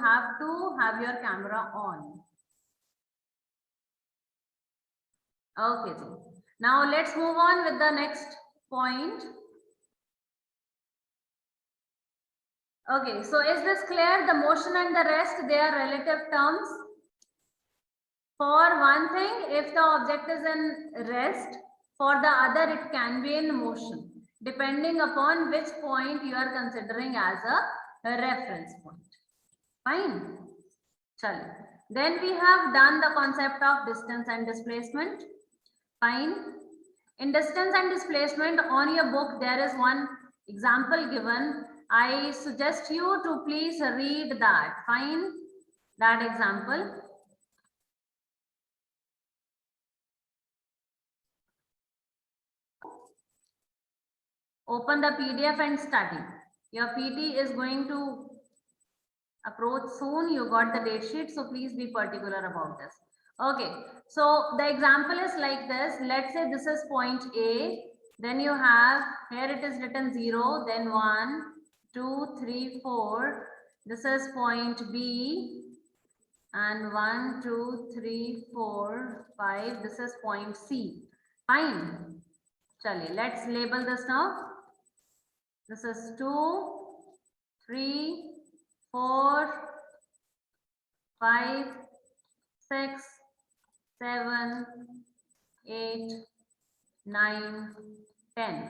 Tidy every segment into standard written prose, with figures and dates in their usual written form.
have to have your camera on. Okay, now let's move on with the next point. Okay, so is this clear? The motion and the rest, they are relative terms. For one thing, if the object is in rest, for the other it can be in motion, depending upon which point you are considering as a reference point. Fine. Chalo. Then we have done the concept of distance and displacement. Fine. In distance and displacement, on your book there is one example given. I suggest you to please read that. Fine. That example. Open the PDF and study. Your PT is going to approach soon. You got the date sheet, so please be particular about this. Okay, so the example is like this. Let's say this is point A. Then you have, here it is written 0, then 1, 2, 3, 4. This is point B. And 1, 2, 3, 4, 5. This is point C. Fine. Chaliye, let's label this now. This is 2, 3, 4, 5, 6, 7, 8, 9, 10.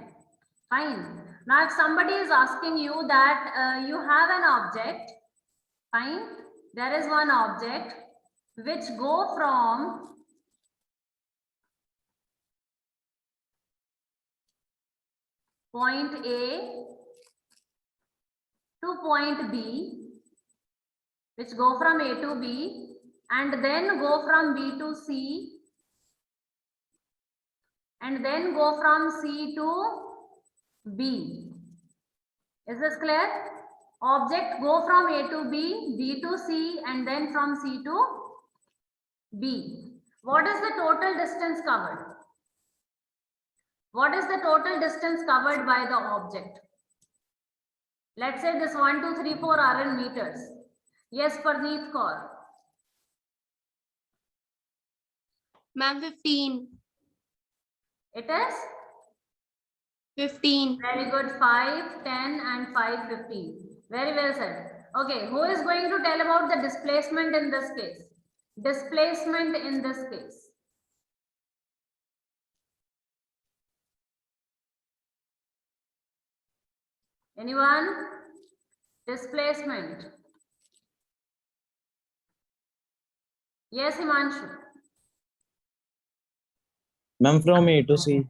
Fine. Now, if somebody is asking you that you have an object, fine, there is one object which go from point A to point B, which go from A to B, and then go from B to C, and then go from C to B. Is this clear? Object go from A to B, B to C, and then from C to B. What is the total distance covered? What is the total distance covered by the object? Let's say this 1, 2, 3, 4 are in meters. Yes, Parneet Kaur. Ma'am, 15. It is? 15. Very good. 5, 10 and 5, 15. Very well said. Okay, who is going to tell about the displacement in this case? Displacement in this case. Anyone? Displacement. Yes, Himanshu. Ma'am, from A to C.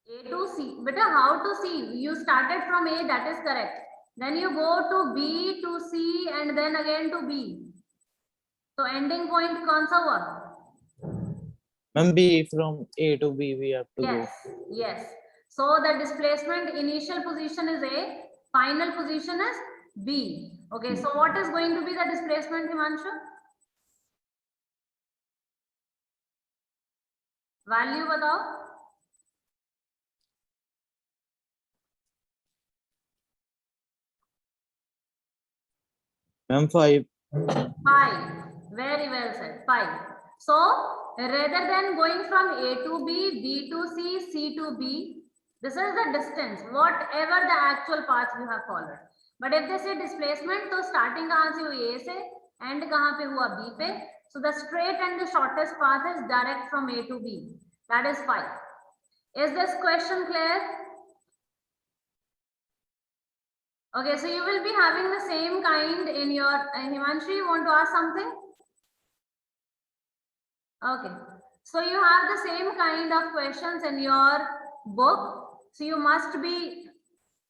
A to C. Beta, how to C? You started from A, that is correct. Then you go to B to C and then again to B. So ending point kaun sa hua? Ma'am, B, from A to B we have to Yes, yes. So the displacement initial position is A, final position is B. Okay, so what is going to be the displacement, Himanshu? Value batao. Ma'am, 5. 5. Very well said. 5. So rather than going from A to B, B to C, C to B, this is the distance, whatever the actual path you have followed. But if they say displacement, so starting kahan se hui? A se, end kahan pe hua? B pe. So the straight and the shortest path is direct from A to B. That is 5. Is this question clear? Okay, so you will be having the same kind in your Himanshu, you want to ask something? Okay, so you have the same kind of questions in your book. So you must be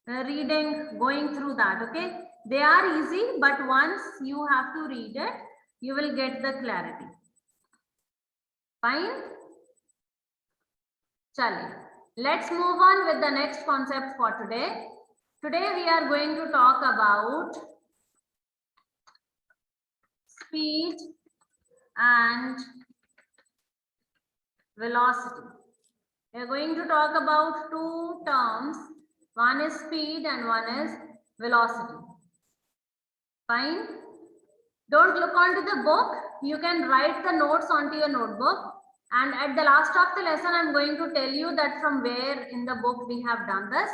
reading, going through that. Okay, they are easy, but once you have to read it, you will get the clarity. Fine. Chale. Let's move on with the next concept for today. Today we are going to talk about speed and velocity. We are going to talk about two terms. One is speed and one is velocity. Fine. Don't look onto the book. You can write the notes onto your notebook. And at the last of the lesson, I'm going to tell you that from where in the book we have done this.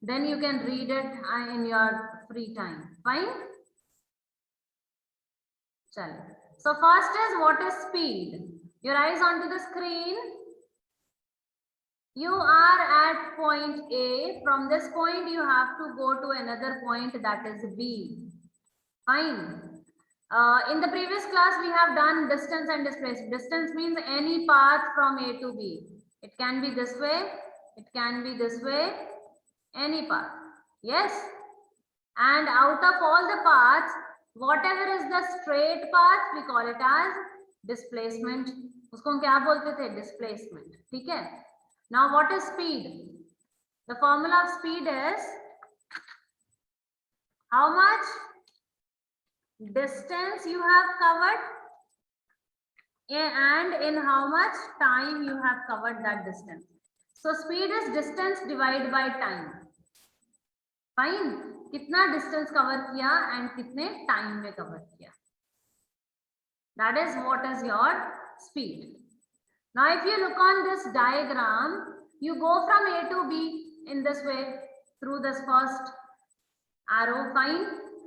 Then you can read it in your free time. Fine. Chalo. So first is, what is speed? Your eyes onto the screen. You are at point A. From this point, you have to go to another point, that is B. Fine. In the previous class, we have done distance and displacement. Distance means any path from A to B. It can be this way. It can be this way. Any path. Yes. And out of all the paths, whatever is the straight path, we call it as displacement. उसको हम क्या बोलते थे? Displacement. ठीक है? Now, what is speed? The formula of speed is how much distance you have covered and in how much time you have covered that distance. So speed is distance divided by time. Fine. कितना distance cover किया and कितने time में cover किया. That is what is your speed. Now, if you look on this diagram, you go from A to B in this way through this first arrow. Fine.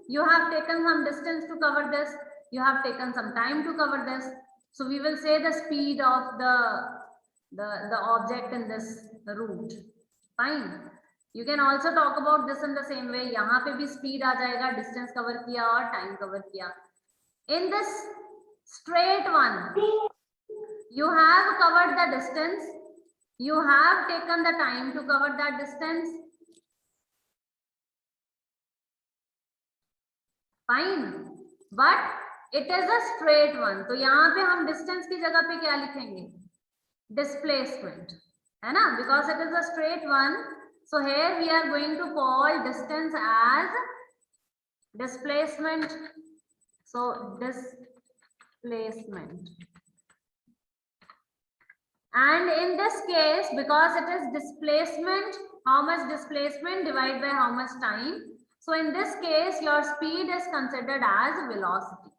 You have taken some distance to cover this. You have taken some time to cover this. So we will say the speed of the object in this route. Fine. You can also talk about this in the same way. यहाँ पे भी speed आ जाएगा, distance cover किया और time cover किया. In this straight one, you have covered the distance. You have taken the time to cover that distance. Fine. But it is a straight one. तो यहाँ पे हम distance की जगह पे क्या लिखेंगे? Displacement. है ना? Because it is a straight one. So here we are going to call distance as displacement. So displacement. And in this case, because it is displacement, how much displacement divided by how much time. So in this case, your speed is considered as velocity.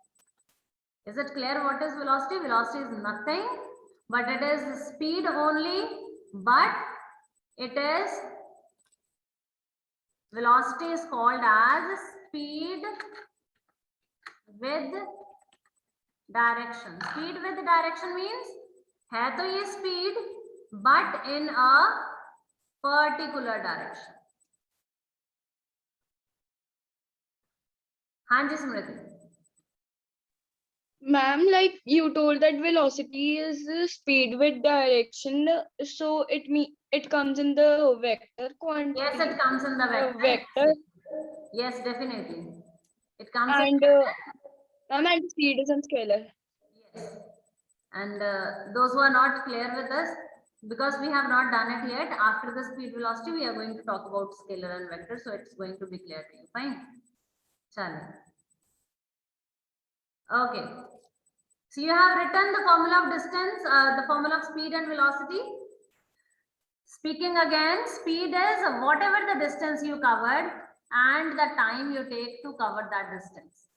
Is it clear what is velocity? Velocity is nothing, but it is speed only, but it is, velocity is called as speed with direction. Speed with direction means है तो ये speed, but in a particular direction. हाँ जी स्मृति. Ma'am, like you told that velocity is speed with direction, so it comes in the vector quantity. Yes, it comes in the vector. Vector. Yes, definitely. It comes And ma'am, and speed is in scalar. Yes. And those who are not clear with us, because we have not done it yet, after the speed velocity, we are going to talk about scalar and vector. So it's going to be clear to you. Fine. Chalo. Okay. So you have written the formula of distance, the formula of speed and velocity. Speaking again, speed is whatever the distance you covered and the time you take to cover that distance.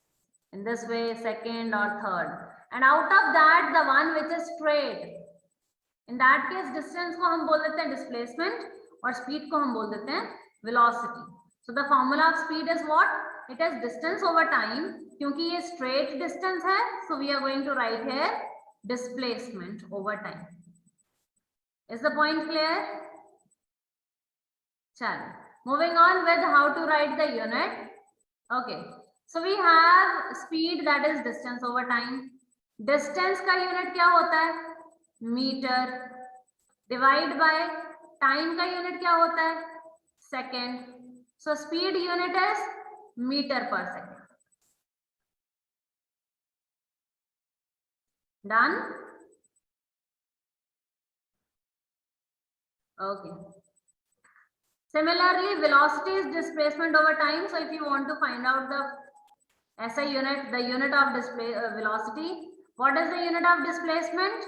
In this way, second or third. And out of that, the one which is straight. In that case, distance को हम बोल देते हैं displacement और speed को हम बोल देते हैं velocity. So the formula of speed is what? It is distance over time. क्योंकि ये straight distance है, so we are going to write here displacement over time. Is the point clear? Chalo. Moving on with how to write the unit. Okay. So we have speed, that is distance over time. Distance का unit क्या होता है? Meter. Divide by time का unit क्या होता है? Second. So speed unit is meter per second. Done? Okay. Similarly, velocity is displacement over time. So if you want to find out the SI unit, the unit of velocity, what is the unit of displacement?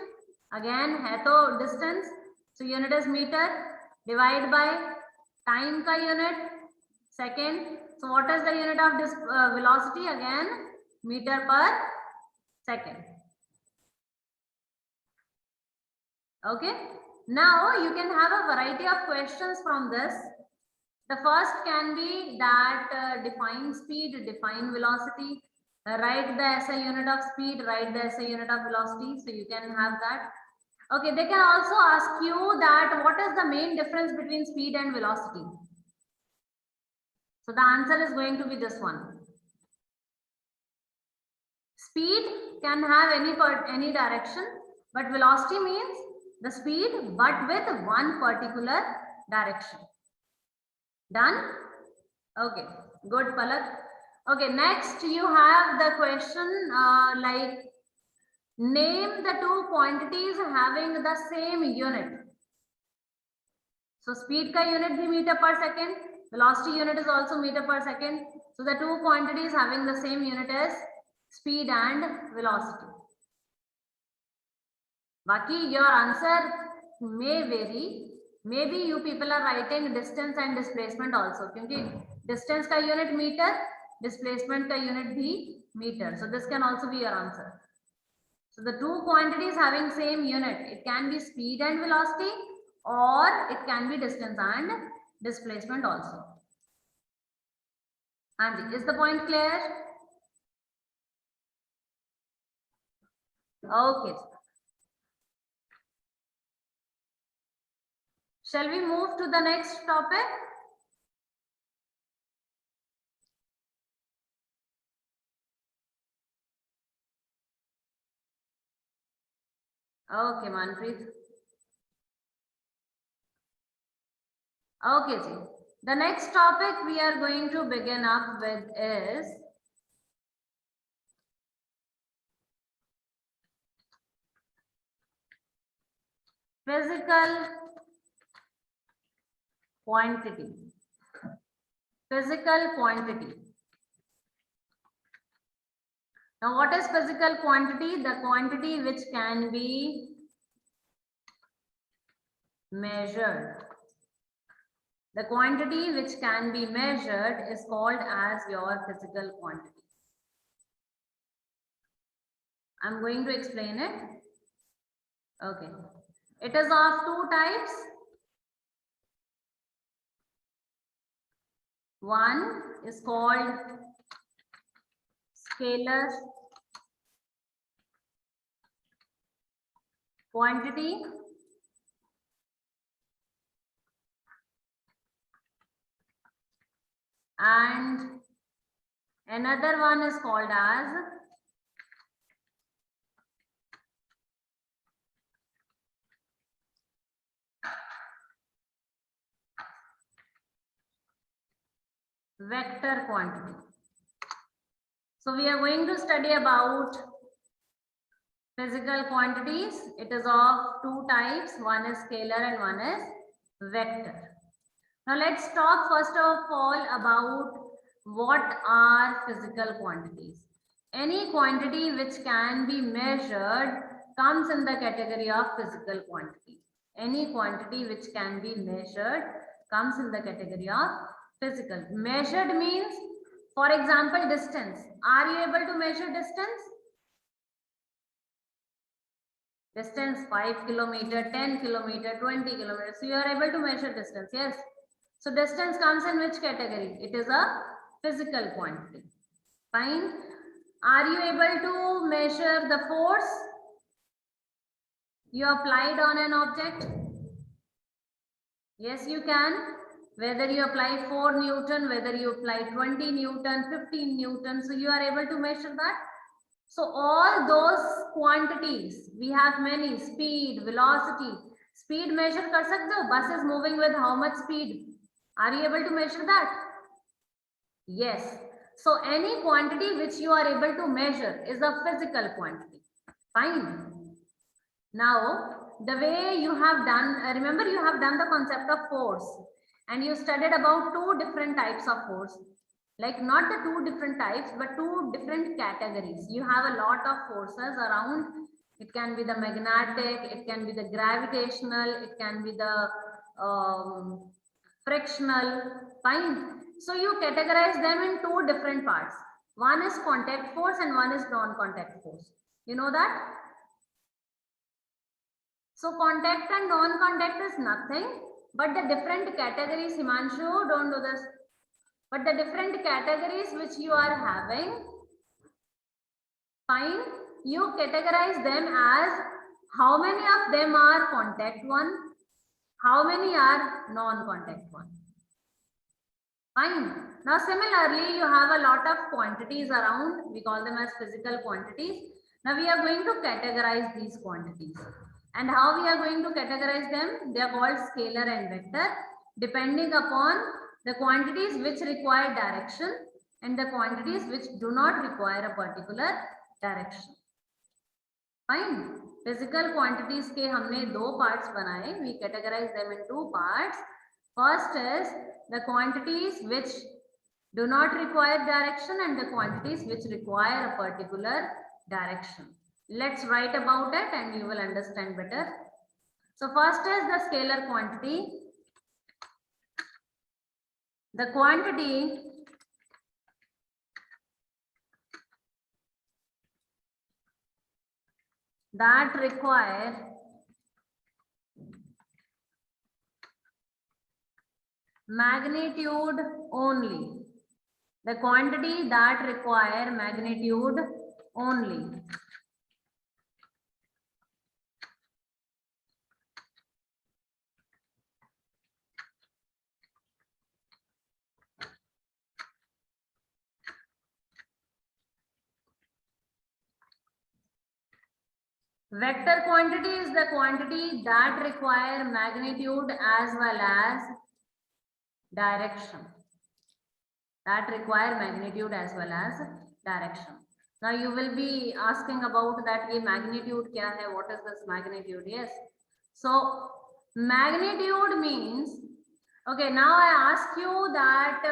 Again, है तो distance. So unit is meter. Divide by time का unit, second. So what is the unit of this velocity? Again, meter per second. Okay. Now you can have a variety of questions from this. The first can be that define speed, define velocity, write the SI unit of speed, write the SI unit of velocity. So you can have that. Okay, they can also ask you that what is the main difference between speed and velocity. So the answer is going to be this one. Speed can have any direction, but velocity means the speed but with one particular direction. Done? Okay, good, Palak. Okay, next you have the question like name the two quantities having the same unit. So speed ka unit bhi meter per second, velocity unit is also meter per second. So the two quantities having the same unit is speed and velocity. Baki your answer may vary. Maybe you people are writing distance and displacement also. Because distance ka unit meter, displacement ka unit bhi meter. So this can also be your answer. So the two quantities having same unit, it can be speed and velocity, or it can be distance and displacement also. And is the point clear? Okay. Shall we move to the next topic? Okay, Manpreet. Okay, ji. The next topic we are going to begin up with is physical quantity. Physical quantity. Now, what is physical quantity? The quantity which can be measured. The quantity which can be measured is called as your physical quantity. I'm going to explain it. Okay. It is of two types. One is called scalar quantity. And another one is called as vector quantity. So we are going to study about physical quantities. It is of two types. One is scalar and one is vector. Now let's talk first of all about what are physical quantities. Any quantity which can be measured comes in the category of physical quantity. Any quantity which can be measured comes in the category of physical. Measured means, for example, distance. Are you able to measure distance? Distance 5 kilometer, 10 kilometer, 20 kilometers. So you are able to measure distance, yes. So distance comes in which category? It is a physical quantity. Fine. Are you able to measure the force you applied on an object? Yes, you can. Whether you apply 4 Newton, whether you apply 20 Newton, 15 Newton. So you are able to measure that. So all those quantities, we have many: speed, velocity. Speed measure kar sakte ho? Bus is moving with how much speed? Are you able to measure that? Yes. So any quantity which you are able to measure is a physical quantity. Fine. Now, the way you have done, remember you have done the concept of force and you studied about two different types of force. Like not the two different types, but two different categories. You have a lot of forces around. It can be the magnetic, it can be the gravitational, it can be the frictional. Fine. So you categorize them in two different parts. One is contact force and one is non-contact force. You know that? So contact and non-contact is nothing but the different categories. Himanshu, don't do this. But the different categories which you are having, fine, you categorize them as how many of them are contact one, how many are non-contact one. Fine. Now similarly, you have a lot of quantities around. We call them as physical quantities. Now we are going to categorize these quantities. And how we are going to categorize them? They are called scalar and vector, depending upon the quantities which require direction and the quantities which do not require a particular direction. Fine. Physical quantities के हमने दो parts बनाए. We categorize them in two parts. First is the quantities which do not require direction and the quantities which require a particular direction. Let's write about it and you will understand better. So first is the scalar quantity. The quantity that require magnitude only. The quantity that require magnitude only. Vector quantity is the quantity that require magnitude as well as direction. That require magnitude as well as direction. Now you will be asking about that ye magnitude kya hai? What is this magnitude? Yes. So magnitude means, okay, now I ask you that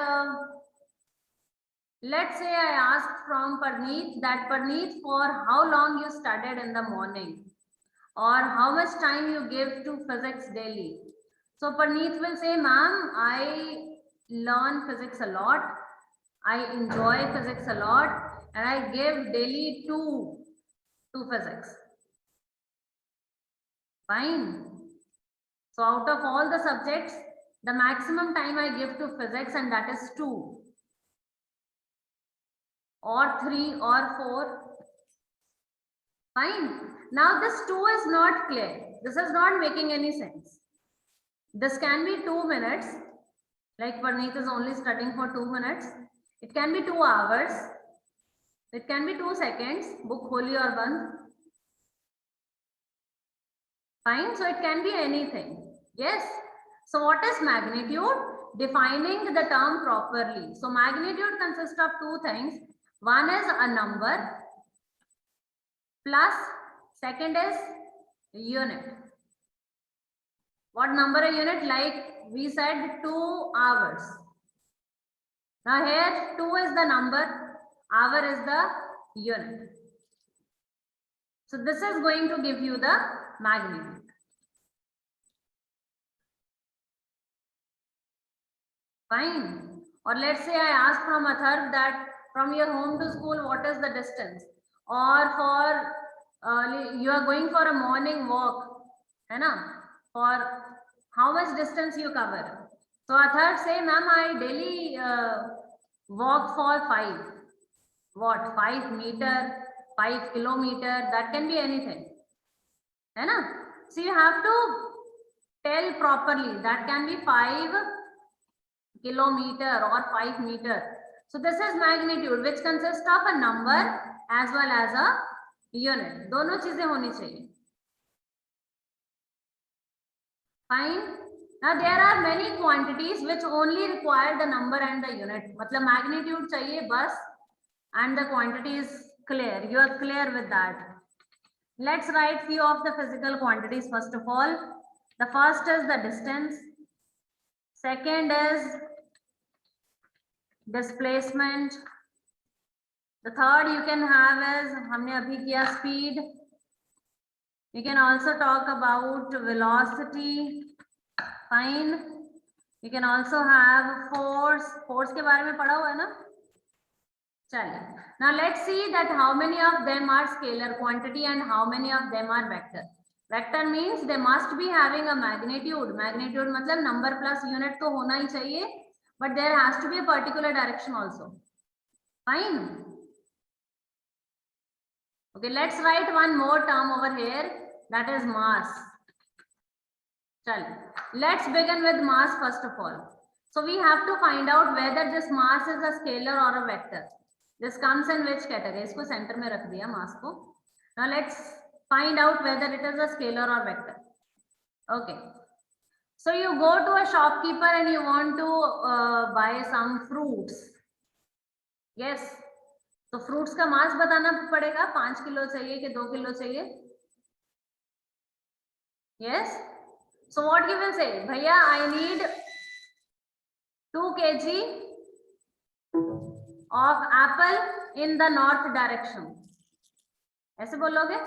let's say I asked from Parneet that Parneet, for how long you studied in the morning or how much time you give to physics daily. So Parneet will say, ma'am, I learn physics a lot. I enjoy physics a lot and I give daily to physics. Fine. So out of all the subjects, the maximum time I give to physics and that is 2 or 3 or 4. Fine. Now this 2 is not clear. This is not making any sense. This can be 2 minutes. Like Parneet is only studying for 2 minutes. It can be 2 hours. It can be 2 seconds. Book kholi or band. Fine. So it can be anything. Yes. So what is magnitude? Defining the term properly. So magnitude consists of 2 things. One is a number plus second is unit. What number a unit? Like we said 2 hours. Now here 2 is the number, hour is the unit. So this is going to give you the magnitude. Fine. Or let's say I ask from Atharv that from your home to school, what is the distance? Or for you are going for a morning walk, hai na? For how much distance you cover? So Atharv say, ma'am, I daily walk for 5 meter, 5 kilometer, that can be anything. Hai na? So you have to tell properly, that can be 5 kilometer or 5 meter. So this is magnitude, which consists of a number as well as a unit. दोनों चीजें होनी चाहिए. Fine. Now there are many quantities which only require the number and the unit. मतलब magnitude चाहिए बस, and the quantity is clear. You are clear with that. Let's write few of the physical quantities first of all. The first is the distance. Second is displacement. The third you can have is हमने अभी किया speed. You can also talk about velocity. Fine. You can also have force. Force के बारे में पढ़ा हुआ है ना? चलिए. Now let's see that how many of them are scalar quantity and how many of them are vector. Vector means they must be having a magnitude. Magnitude मतलब number plus unit तो होना ही चाहिए, but there has to be a particular direction also. Fine. Okay, let's write one more term over here, that is mass. Chalo, let's begin with mass first of all. So we have to find out whether this mass is a scalar or a vector. This comes in which category? इसको center में रख दिया mass को. Now let's find out whether it is a scalar or vector. Okay. So you go to a shopkeeper and you want to buy some fruits. Yes. तो fruits का मास बताना पड़ेगा, 5 kilo चाहिए कि 2 किलो चाहिए. Yes. So what you will say, भैया I need 2 kg of apple in the north direction. ऐसे बोलोगे?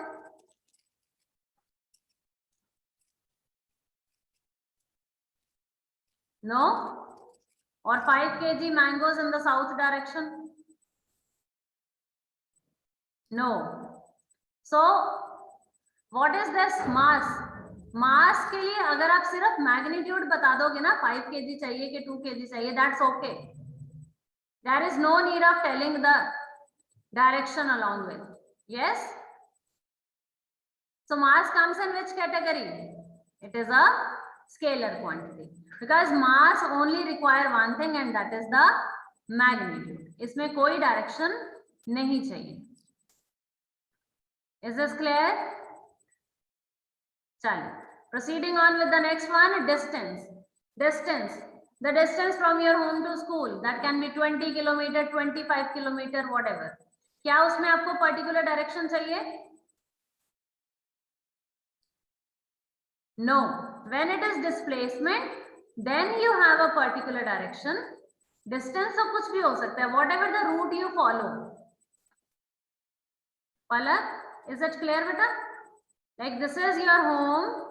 No. Or 5 kg mangoes in the south direction. No. So what is this mass? Mass के लिए अगर आप सिर्फ magnitude बता दोगे ना, 5 kg चाहिए कि 2 kg चाहिए, that's okay. There is no need of telling the direction along with. Yes. So mass comes in which category? It is a scalar quantity because mass only require one thing and that is the magnitude. इसमें कोई direction नहीं चाहिए. Is this clear? Chalo. Proceeding on with the next one, distance. Distance. The distance from your home to school, that can be 20 kilometer, 25 kilometer, whatever. क्या उसमें आपको particular direction चाहिए? No. When it is displacement, then you have a particular direction. Distance तो कुछ भी हो सकता है, whatever the route you follow. Palak? Is it clear, beta? Like this is your home,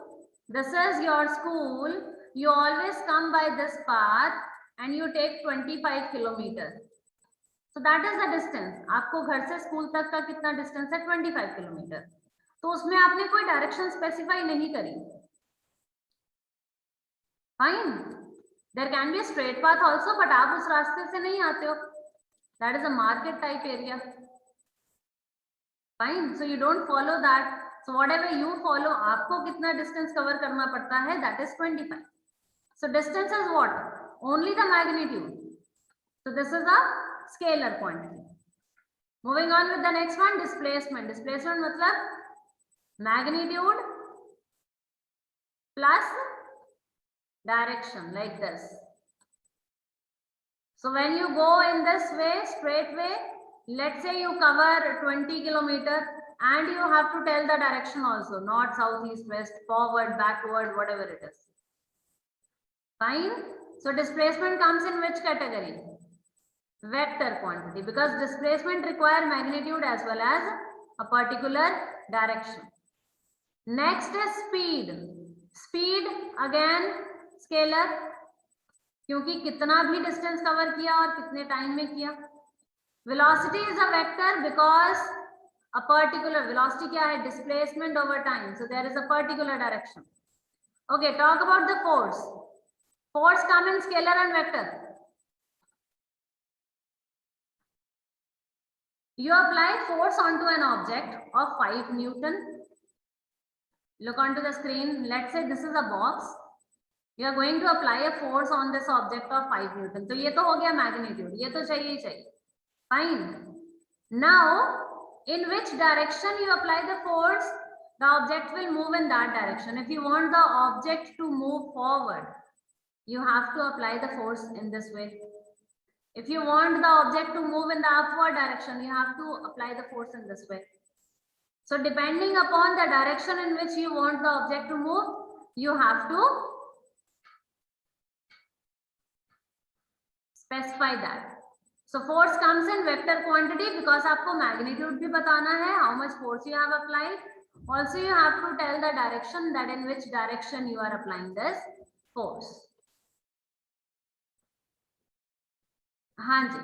this is your school. You always come by this path and you take 25 kilometers. So that is the distance. आपको घर से school तक का कितना distance है? 25 kilometers. तो उसमें आपने कोई direction specify नहीं करी. Fine. There can be a straight path also, but आप उस रास्ते से नहीं आते हो. That is a market type area. Fine. So you don't follow that. So whatever you follow, आपको कितना distance cover करना पड़ता है? That is 25. So distance is what? Only the magnitude. So this is a scalar quantity. Moving on with the next one, displacement. Displacement मतलब magnitude plus direction like this. So when you go in this way, straight way, let's say you cover 20 kilometers and you have to tell the direction also, north, south, east, west, forward, backward, whatever it is. Fine. So displacement comes in which category? Vector quantity, because displacement require magnitude as well as a particular direction. Next is speed. Speed again scalar, क्योंकि कितना भी distance cover किया और कितने time में किया. Velocity is a vector because a particular velocity क्या है? Displacement over time. So there is a particular direction. Okay, talk about the force. Force come in scalar and vector. You apply force onto an object of 5 Newton. Look onto the screen. Let's say this is a box. You are going to apply a force on this object of 5 Newton. तो ये तो हो गया magnitude. ये तो चाहिए ही चाहिए. Fine. Now, in which direction you apply the force, the object will move in that direction. If you want the object to move forward, you have to apply the force in this way. If you want the object to move in the upward direction, you have to apply the force in this way. So depending upon the direction in which you want the object to move, you have to specify that. So force comes in vector quantity because आपको magnitude भी बताना है, how much force you have applied. Also you have to tell the direction, that in which direction you are applying this force. हाँ जी,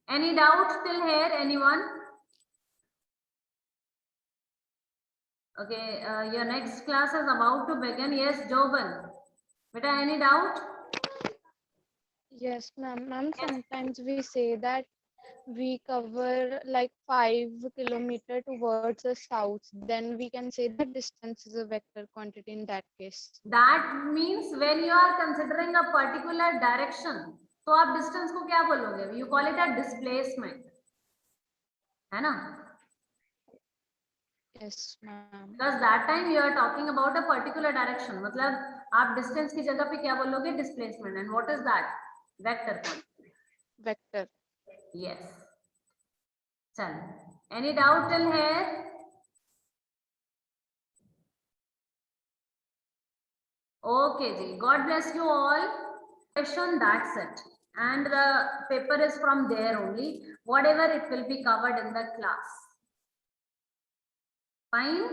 any doubt till here, anyone? Okay, your next class is about to begin. Yes, Joban. Beta, any doubt? Yes, ma'am. Ma'am, Yes. sometimes we say that we cover like 5 kilometer towards the south. Then we can say that distance is a vector quantity in that case. That means when you are considering a particular direction, तो आप distance को क्या बोलोगे? You call it a displacement, है ना? Yes, ma'am. Because that time you are talking about a particular direction. मतलब आप distance की जगह पे क्या बोलोगे? Displacement. And what is that? Vector quantity. Vector. Yes. चलो. Any doubt till here? Okay, ji. God bless you all. Question, that's it. And the paper is from there only. Whatever it will be covered in the class. Fine.